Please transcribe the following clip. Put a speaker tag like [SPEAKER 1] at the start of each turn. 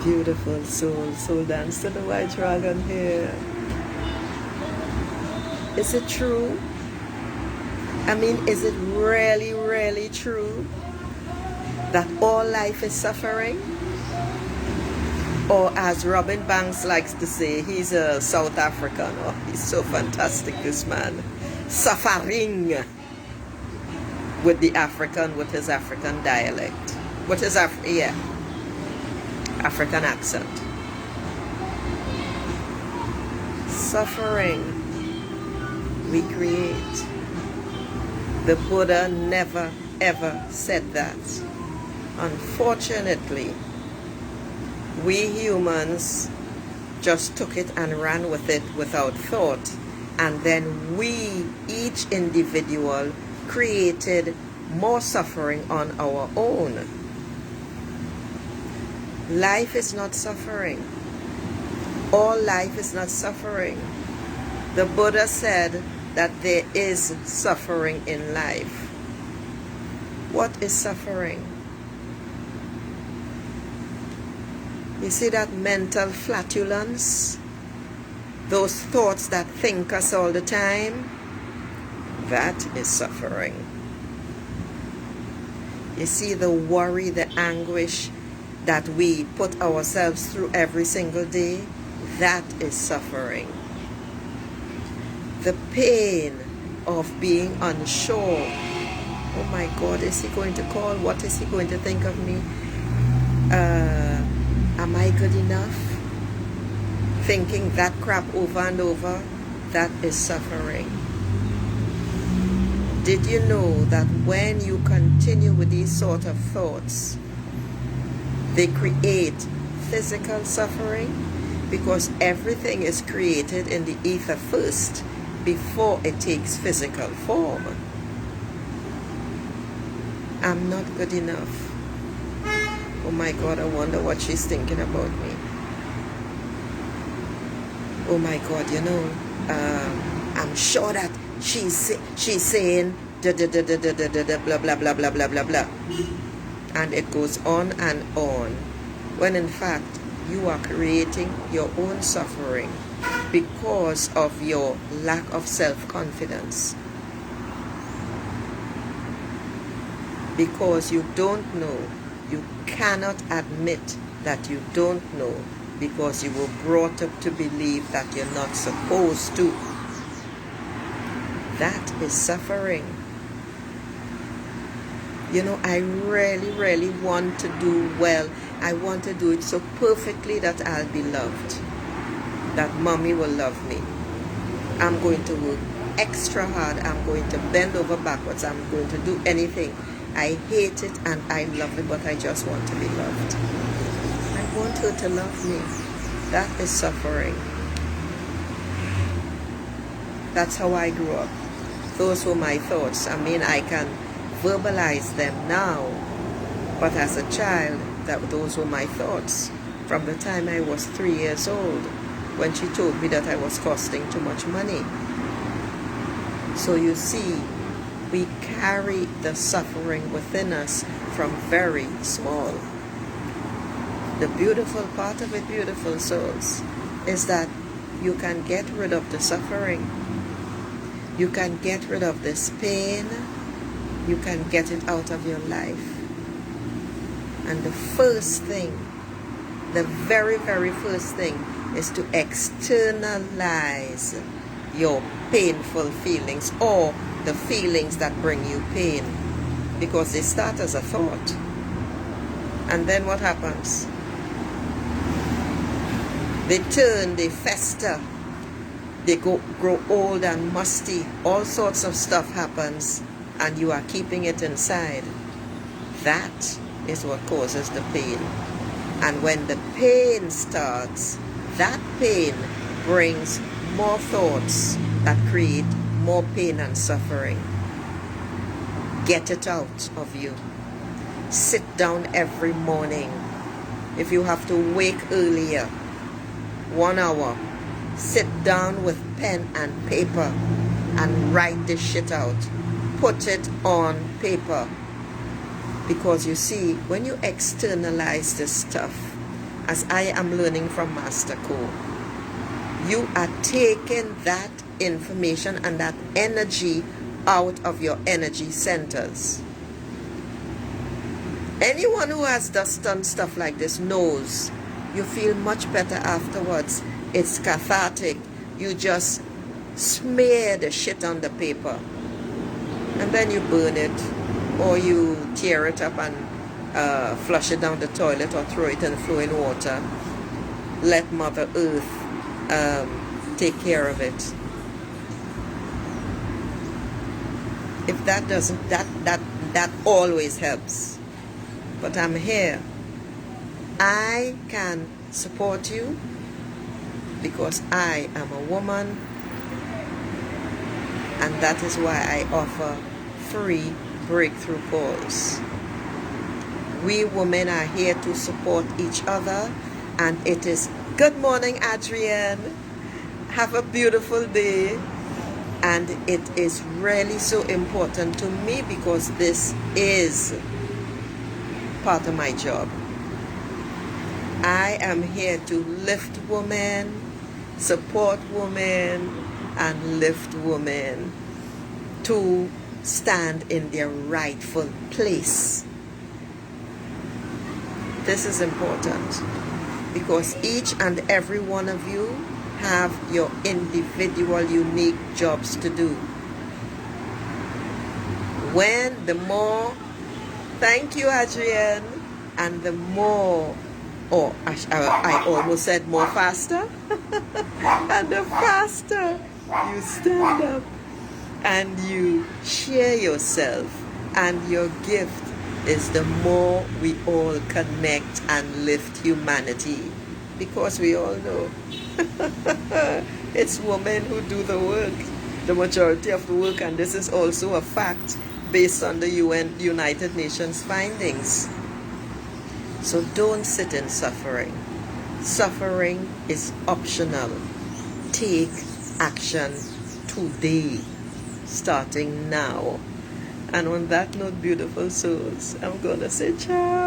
[SPEAKER 1] Beautiful soul. Soul dance to the white dragon here. Is it true? I mean, is it really, really true that all life is suffering? Or as Robin Banks likes to say, he's a South African. Oh, he's so fantastic, this man. Suffering with the African, with his African dialect. With his African accent. Suffering we create. The Buddha never ever said that. Unfortunately, we humans just took it and ran with it without thought, and then we, each individual, created more suffering on our own. Life is not suffering. All life is not suffering. The Buddha said that there is suffering in life. What is suffering? You see that mental flatulence? Those thoughts that think us all the time? That is suffering. You see the worry, the anguish that we put ourselves through every single day? That is suffering. The pain of being unsure. Oh my God, is he going to call? What is he going to think of me? Am I good enough? Thinking that crap over and over, that is suffering. Did you know that when you continue with these sort of thoughts, they create physical suffering? Because everything is created in the ether first before it takes physical form. I'm not good enough. Oh my God, I wonder what she's thinking about me. Oh my God, you know, I'm sure that she's saying da da da da da da da blah blah blah blah blah blah blah, and it goes on and on. When in fact you are creating your own suffering because of your lack of self-confidence. Because you don't know. You cannot admit that you don't know because you were brought up to believe that you're not supposed to. That is suffering. You know, I really, really want to do well. I want to do it so perfectly that I'll be loved. That mommy will love me. I'm going to work extra hard. I'm going to bend over backwards. I'm going to do anything. I hate it and I love it, but I just want to be loved. I want her to love me. That is suffering. That's how I grew up. Those were my thoughts. I mean, I can verbalize them now, but as a child, those were my thoughts. From the time I was 3 years old, when she told me that I was costing too much money. So you see, we carry the suffering within us from very small. The beautiful part of it, beautiful souls, is that you can get rid of the suffering. You can get rid of this pain. You can get it out of your life. And the first thing, the very, very first thing is to externalize your painful feelings or the feelings that bring you pain, because they start as a thought. And then what happens? They turn, they fester, they grow old and musty. All sorts of stuff happens and you are keeping it inside. That is what causes the pain. And when the pain starts, that pain brings more thoughts that create more pain and suffering. Get it out of you. Sit down every morning. If you have to wake earlier, 1 hour, sit down with pen and paper and write this shit out. Put it on paper. Because you see, when you externalize this stuff as I am learning from Master Co, you are taking that information and that energy out of your energy centers. Anyone who has just done stuff like this knows you feel much better afterwards. It's cathartic. You just smear the shit on the paper and then you burn it, or you tear it up and flush it down the toilet, or throw it in flowing water. Let Mother Earth take care of it. If that doesn't, that always helps. But I'm here. I can support you because I am a woman, and that is why I offer free breakthrough calls. We women are here to support each other, and it is good morning, Adrienne. Have a beautiful day. And it is really so important to me because this is part of my job. I am here to lift women, support women, and lift women to stand in their rightful place. This is important because each and every one of you have your individual unique jobs to do. When the more, thank you, Adrienne, and the more, or I almost said more faster, and the faster you stand up and you share yourself and your gift, is the more we all connect and lift humanity. Because we all know it's women who do the work, the majority of the work, and this is also a fact based on the United Nations findings. So don't sit in suffering. Suffering is optional. Take action today, starting now. And on that note, beautiful souls, I'm gonna say ciao.